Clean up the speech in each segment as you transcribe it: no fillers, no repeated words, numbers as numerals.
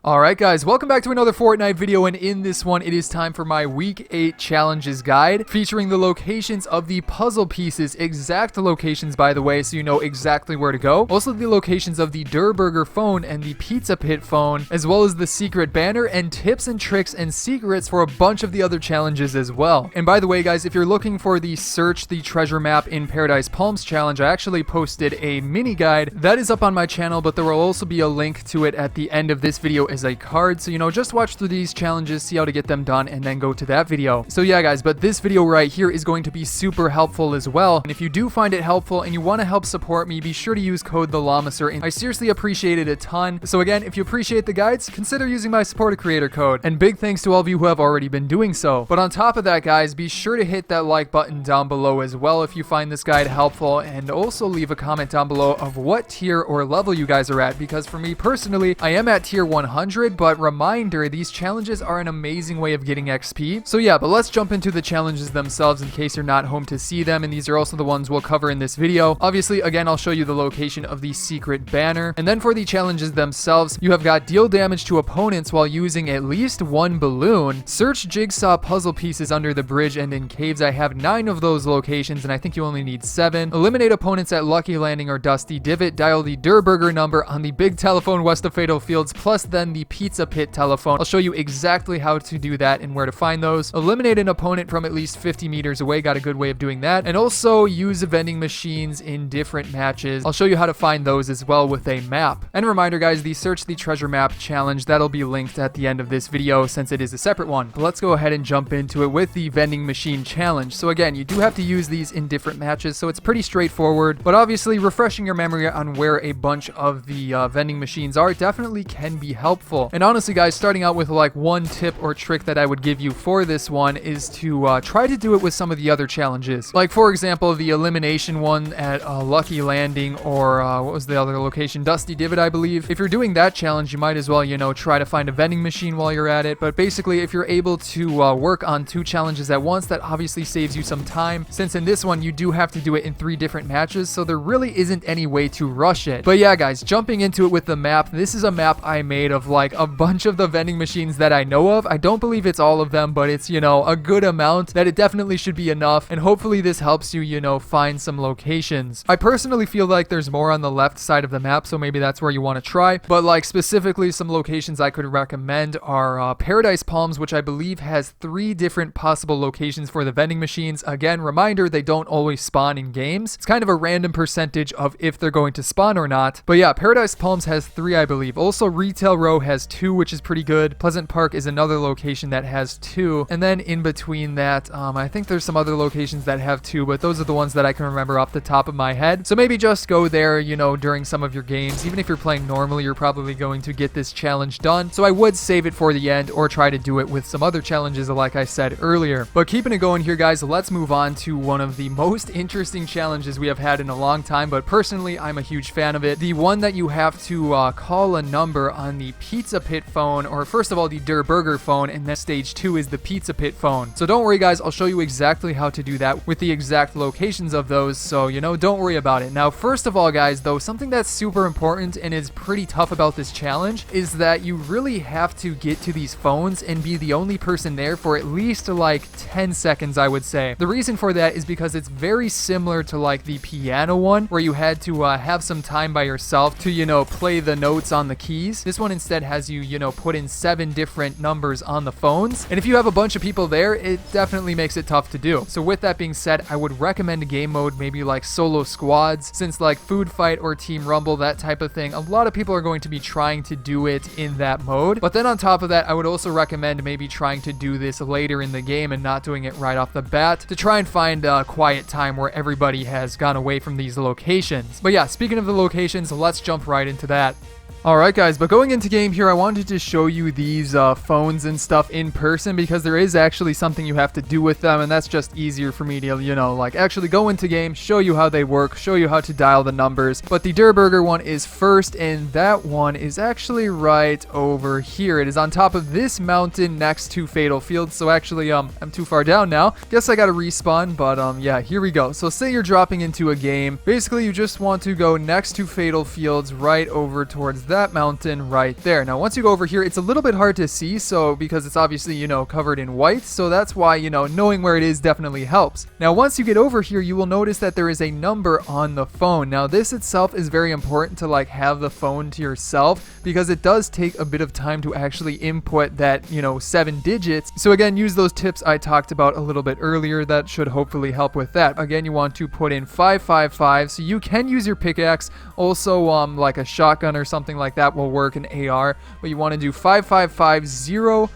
Alright guys, welcome back to another Fortnite video, and in this one it is time for my week 8 challenges guide featuring the locations of the puzzle pieces, exact locations by the way, so you know exactly where to go. Also the locations of the Durrr phone and the Pizza Pit phone, as well as the secret banner and tips and tricks and secrets for a bunch of the other challenges as well. And by the way guys, if you're looking for the search the treasure map in Paradise Palms challenge, I actually posted a mini guide that is up on my channel, but there will also be a link to it at the end of this video as a card, so you know, just watch through these challenges, see how to get them done, and then go to that video. So yeah guys, but this video right here is going to be super helpful as well, and if you do find it helpful and you want to help support me, be sure to use code TheLlamaSir, and I seriously appreciate it a ton. So again, if you appreciate the guides, consider using my supporter creator code, and big thanks to all of you who have already been doing so. But on top of that guys, be sure to hit that like button down below as well if you find this guide helpful, and also leave a comment down below of what tier or level you guys are at, because for me personally, I am at tier 100, but reminder, these challenges are an amazing way of getting XP. So yeah, but let's jump into the challenges themselves in case you're not home to see them, and these are also the ones we'll cover in this video. Obviously, again, I'll show you the location of the secret banner, and then for the challenges themselves, you have got deal damage to opponents while using at least one balloon, search Jigsaw puzzle pieces under the bridge and in caves. I have 9 of those locations, and I think you only need 7. Eliminate opponents at Lucky Landing or Dusty Divot, dial the Durrr number on the big telephone west of Fatal Fields, plus then the Pizza Pit telephone. I'll show you exactly how to do that and where to find those. Eliminate an opponent from at least 50 meters away, got a good way of doing that. And also use vending machines in different matches. I'll show you how to find those as well with a map. And a reminder guys, the search the treasure map challenge, that'll be linked at the end of this video since it is a separate one. But let's go ahead and jump into it with the vending machine challenge. So again, you do have to use these in different matches, so it's pretty straightforward, but obviously refreshing your memory on where a bunch of the vending machines are definitely can be helpful. And honestly guys, starting out with like one tip or trick that I would give you for this one is to try to do it with some of the other challenges. Like for example, the elimination one at Lucky Landing, or what was the other location? Dusty Divot, I believe. If you're doing that challenge, you might as well, you know, try to find a vending machine while you're at it. But basically, if you're able to work on 2 challenges at once, that obviously saves you some time, since in this one, you do have to do it in 3 different matches, so there really isn't any way to rush it. But yeah guys, jumping into it with the map, this is a map I made of like a bunch of the vending machines that I know of. I don't believe it's all of them, but it's, you know, a good amount that it definitely should be enough, and hopefully this helps you, you know, find some locations. I personally feel like there's more on the left side of the map, so maybe that's where you want to try, but like specifically some locations I could recommend are Paradise Palms, which I believe has 3 different possible locations for the vending machines. Again, reminder, they don't always spawn in games. It's kind of a random percentage of if they're going to spawn or not, but yeah, Paradise Palms has 3 I believe. Also Retail Row has 2, which is pretty good. Pleasant Park is another location that has 2, and then in between that, I think there's some other locations that have 2, but those are the ones that I can remember off the top of my head. So maybe just go there, you know, during some of your games. Even if you're playing normally, you're probably going to get this challenge done, so I would save it for the end or try to do it with some other challenges like I said earlier. But keeping it going here guys, let's move on to one of the most interesting challenges we have had in a long time, but personally I'm a huge fan of it. The one that you have to call a number on the Pizza Pit phone, or first of all the Durrr phone, and then stage 2 is the Pizza Pit phone. So don't worry guys, I'll show you exactly how to do that with the exact locations of those, so you know, don't worry about it. Now first of all guys though, something that's super important and is pretty tough about this challenge is that you really have to get to these phones and be the only person there for at least like 10 seconds I would say. The reason for that is because it's very similar to like the piano one where you had to have some time by yourself to, you know, play the notes on the keys. This one instead has you, you know, put in 7 different numbers on the phones, and if you have a bunch of people there, it definitely makes it tough to do. So with that being said, I would recommend a game mode maybe like solo squads, since like food fight or team rumble, that type of thing, a lot of people are going to be trying to do it in that mode. But then on top of that, I would also recommend maybe trying to do this later in the game and not doing it right off the bat, to try and find a quiet time where everybody has gone away from these locations. But yeah, speaking of the locations, let's jump right into that. Alright guys, but going into game here, I wanted to show you these phones and stuff in person, because there is actually something you have to do with them, and that's just easier for me to, you know, like actually go into game, show you how they work, show you how to dial the numbers. But the Durrr one is first, and that one is actually right over here. It is on top of this mountain next to Fatal Fields, so actually I'm too far down now. Guess I gotta respawn, but yeah, here we go. So say you're dropping into a game. Basically, you just want to go next to Fatal Fields right over towards towards that mountain right there. Now, once you go over here, it's a little bit hard to see, so because it's obviously, you know, covered in white, so that's why, you know, knowing where it is definitely helps. Now, once you get over here, you will notice that there is a number on the phone. Now, this itself is very important to like have the phone to yourself because it does take a bit of time to actually input that, you know, 7 digits. So again, use those tips I talked about a little bit earlier. That should hopefully help with that. Again, you want to put in 555, so you can use your pickaxe. Also, like a shotgun or something like that will work in AR, but you want to do 5550.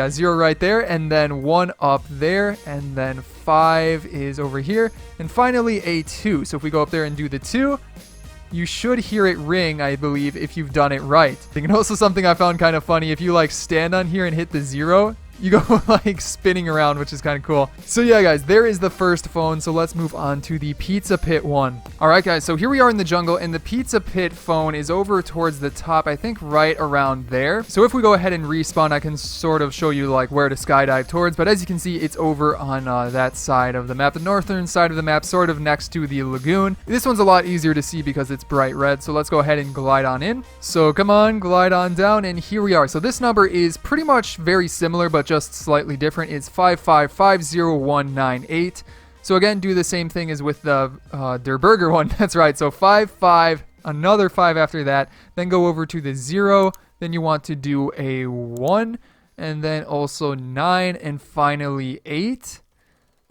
0 right there, and then 1 up there, and then 5 is over here, and finally a 2. So if we go up there and do the 2, you should hear it ring, I believe, if you've done it right. And also something I found kind of funny, if you like stand on here and hit the 0, you go like spinning around, which is kind of cool. So yeah, guys, there is the first phone. So let's move on to the Pizza Pit one. All right, guys, so here we are in the jungle, and the Pizza Pit phone is over towards the top, I think right around there. So if we go ahead and respawn, I can sort of show you like where to skydive towards, but as you can see, it's over on that side of the map, the northern side of the map, sort of next to the lagoon. This one's a lot easier to see because it's bright red. So let's go ahead and glide on in. So come on, glide on down, and here we are. So this number is pretty much very similar, but just slightly different. It's 5550198. So again, do the same thing as with the Durrr one. That's right. So 55, another 5 after that. Then go over to the 0. Then you want to do a 1, and then also 9, and finally 8.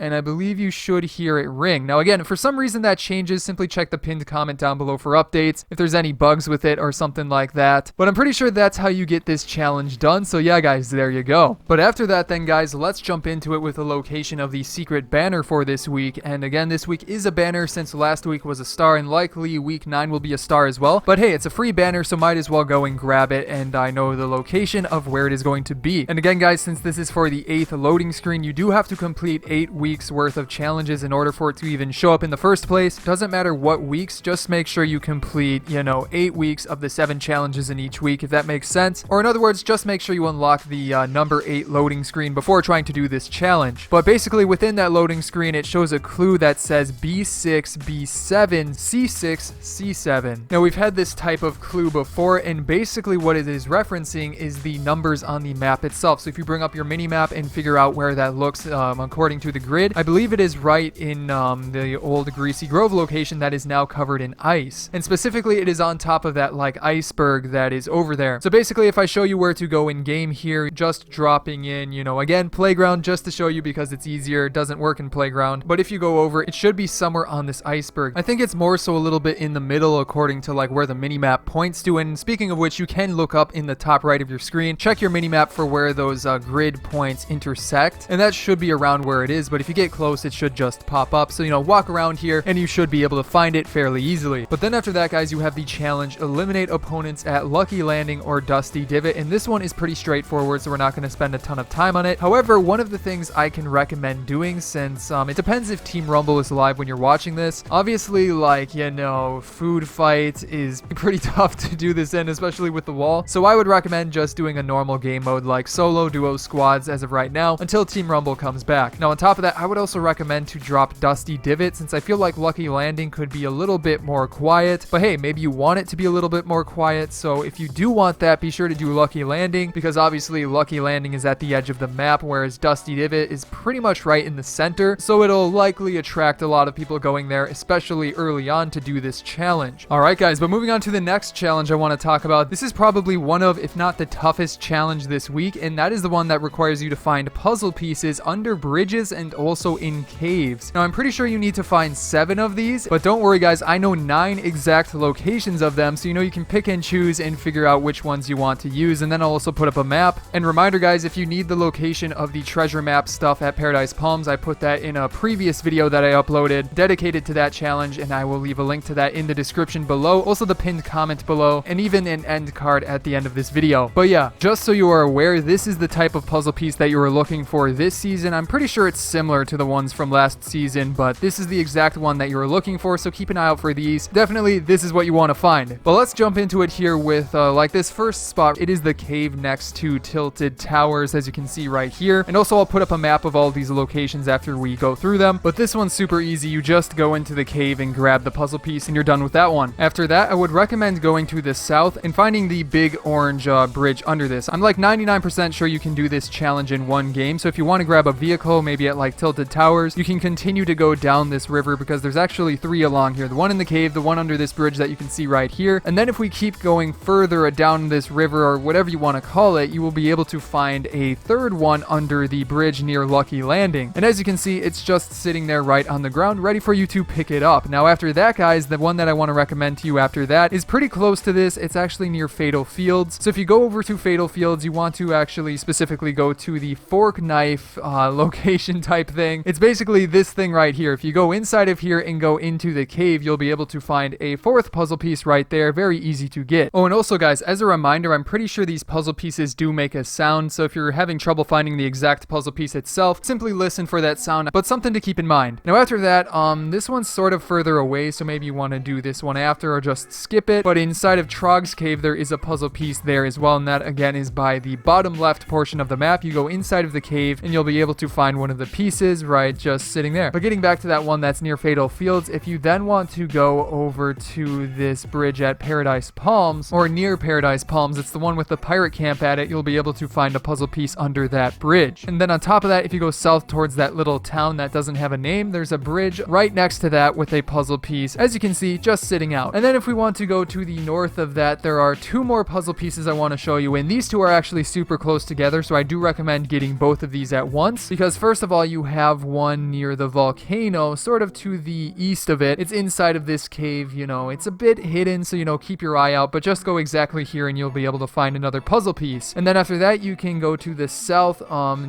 And I believe you should hear it ring. Now again, if for some reason that changes, simply check the pinned comment down below for updates, if there's any bugs with it or something like that. But I'm pretty sure that's how you get this challenge done. So yeah, guys, there you go. But after that then, guys, let's jump into it with the location of the secret banner for this week. And again, this week is a banner since last week was a star, and likely week 9 will be a star as well. But hey, it's a free banner, so might as well go and grab it, and I know the location of where it is going to be. And again, guys, since this is for the 8th loading screen, you do have to complete 8 weeks worth of challenges in order for it to even show up in the first place. Doesn't matter what weeks, just make sure you complete, you know, 8 weeks of the 7 challenges in each week, if that makes sense. Or in other words, just make sure you unlock the number 8 loading screen before trying to do this challenge. But basically within that loading screen, it shows a clue that says B6, B7, C6, C7. Now we've had this type of clue before, and basically what it is referencing is the numbers on the map itself. So if you bring up your mini map and figure out where that looks according to the grid, I believe it is right in the old Greasy Grove location that is now covered in ice. And specifically, it is on top of that like iceberg that is over there. So basically, if I show you where to go in game here, just dropping in, you know, again, playground, just to show you because it's easier. It doesn't work in playground. But if you go over, it should be somewhere on this iceberg. I think it's more so a little bit in the middle according to like where the mini map points to. And speaking of which, you can look up in the top right of your screen, check your mini map for where those grid points intersect. And that should be around where it is. But if you get close, it should just pop up. So, you know, walk around here and you should be able to find it fairly easily. But then after that, guys, you have the challenge, eliminate opponents at Lucky Landing or Dusty Divot. And this one is pretty straightforward, so we're not going to spend a ton of time on it. However, one of the things I can recommend doing, since it depends if Team Rumble is live when you're watching this. Obviously, like, you know, food fight is pretty tough to do this in, especially with the wall. So I would recommend just doing a normal game mode like solo, duo, squads as of right now until Team Rumble comes back. Now, on top of that, I would also recommend to drop Dusty Divot, since I feel like Lucky Landing could be a little bit more quiet. But hey, maybe you want it to be a little bit more quiet. So if you do want that, be sure to do Lucky Landing, because obviously Lucky Landing is at the edge of the map, whereas Dusty Divot is pretty much right in the center. So it'll likely attract a lot of people going there, especially early on, to do this challenge. All right, guys, but moving on to the next challenge I want to talk about. This is probably one of, if not the toughest challenge this week, and that is the one that requires you to find puzzle pieces under bridges and also in caves. Now, I'm pretty sure you need to find 7 of these, but don't worry, guys, I know 9 exact locations of them, so you know you can pick and choose and figure out which ones you want to use. And then I'll also put up a map. And reminder, guys, if you need the location of the treasure map stuff at Paradise Palms, I put that in a previous video that I uploaded dedicated to that challenge, and I will leave a link to that in the description below, also the pinned comment below, and even an end card at the end of this video. But yeah, just so you are aware, this is the type of puzzle piece that you are looking for this season. I'm pretty sure it's similar similar to the ones from last season, but this is the exact one that you're looking for, so keep an eye out for these. Definitely, this is what you want to find. But let's jump into it here with, like, this first spot. It is the cave next to Tilted Towers, as you can see right here. And also, I'll put up a map of all these locations after we go through them. But this one's super easy. You just go into the cave and grab the puzzle piece, and you're done with that one. After that, I would recommend going to the south and finding the big orange bridge under this. I'm like 99% sure you can do this challenge in one game, so if you want to grab a vehicle, maybe at like Tilted Towers, you can continue to go down this river because there's actually 3 along here. The one in the cave, the one under this bridge that you can see right here, and then if we keep going further down this river, or whatever you want to call it, you will be able to find a 3rd one under the bridge near Lucky Landing. And as you can see, it's just sitting there right on the ground, ready for you to pick it up. Now after that, guys, the one that I want to recommend to you after that is pretty close to this. It's actually near Fatal Fields. So if you go over to Fatal Fields, you want to actually specifically go to the fork knife location type thing. It's basically this thing right here. If you go inside of here and go into the cave, you'll be able to find a 4th puzzle piece right there. Very easy to get. Oh, and also, guys, as a reminder, I'm pretty sure these puzzle pieces do make a sound. So if you're having trouble finding the exact puzzle piece itself, simply listen for that sound, but something to keep in mind. Now after that, this one's sort of further away, so maybe you want to do this one after or just skip it. But inside of Trog's cave, there is a puzzle piece there as well, and that again is by the bottom left portion of the map. You go inside of the cave and you'll be able to find one of the pieces right just sitting there. But getting back to that one that's near Fatal Fields, if you then want to go over to this bridge at Paradise Palms, or near Paradise Palms, it's the one with the pirate camp at it, you'll be able to find a puzzle piece under that bridge. And then on top of that, if you go south towards that little town that doesn't have a name, there's a bridge right next to that with a puzzle piece, as you can see, just sitting out. And then if we want to go to the north of that, there are 2 more puzzle pieces I want to show you, and these 2 are actually super close together, so I do recommend getting both of these at once, because first of all, you have one near the volcano, sort of to the east of it. It's inside of this cave, you know, it's a bit hidden, so, you know, keep your eye out, but just go exactly here and you'll be able to find another puzzle piece. And then after that, you can go to the south.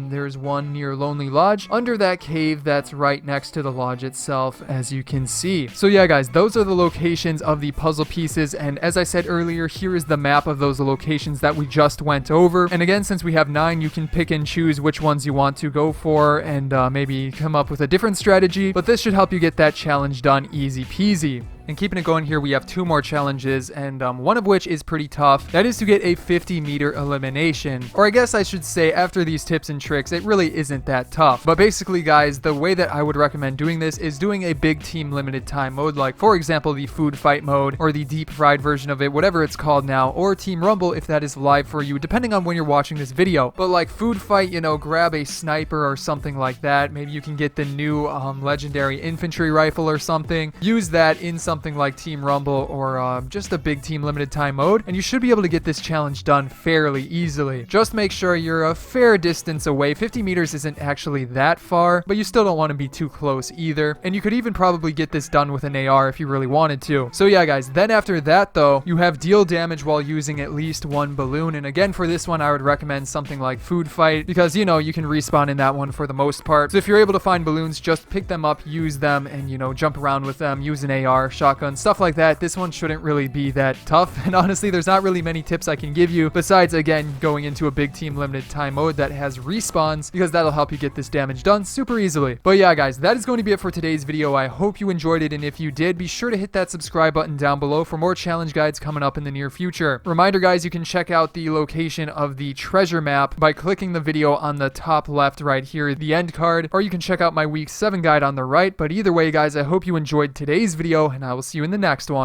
There's one near Lonely Lodge under that cave that's right next to the lodge itself, as you can see. So yeah, guys, those are the locations of the puzzle pieces, and as I said earlier, here is the map of those locations that we just went over. And again, since we have 9, you can pick and choose which ones you want to go for, and maybe come up with a different strategy, but this should help you get that challenge done easy peasy. And keeping it going here, we have 2 more challenges, and one of which is pretty tough. That is to get a 50-meter elimination. Or I guess I should say, after these tips and tricks, it really isn't that tough. But basically, guys, the way that I would recommend doing this is doing a big team limited time mode, like, for example, the food fight mode, or the deep fried version of it, whatever it's called now, or Team Rumble if that is live for you, depending on when you're watching this video. But like food fight, you know, grab a sniper or something like that. Maybe you can get the new legendary infantry rifle or something. Use that in something like Team Rumble or just a big team limited time mode, and you should be able to get this challenge done fairly easily. Just make sure you're a fair distance away. 50 meters isn't actually that far, but you still don't want to be too close either. And you could even probably get this done with an AR if you really wanted to. So yeah, guys, then after that though, you have deal damage while using at least 1 balloon. And again, for this one, I would recommend something like food fight, because, you know, you can respawn in that one for the most part. So if you're able to find balloons, just pick them up, use them, and, you know, jump around with them, use an AR, shotgun, stuff like that. This one shouldn't really be that tough. And honestly, there's not really many tips I can give you besides, again, going into a big team limited time mode that has respawns, because that'll help you get this damage done super easily. But yeah, guys, that is going to be it for today's video. I hope you enjoyed it, and if you did, be sure to hit that subscribe button down below for more challenge guides coming up in the near future. Reminder, guys, you can check out the location of the treasure map by clicking the video on the top left right here, the end card, or you can check out my week 7 guide on the right. But either way, guys, I hope you enjoyed today's video, and I will see you in the next one.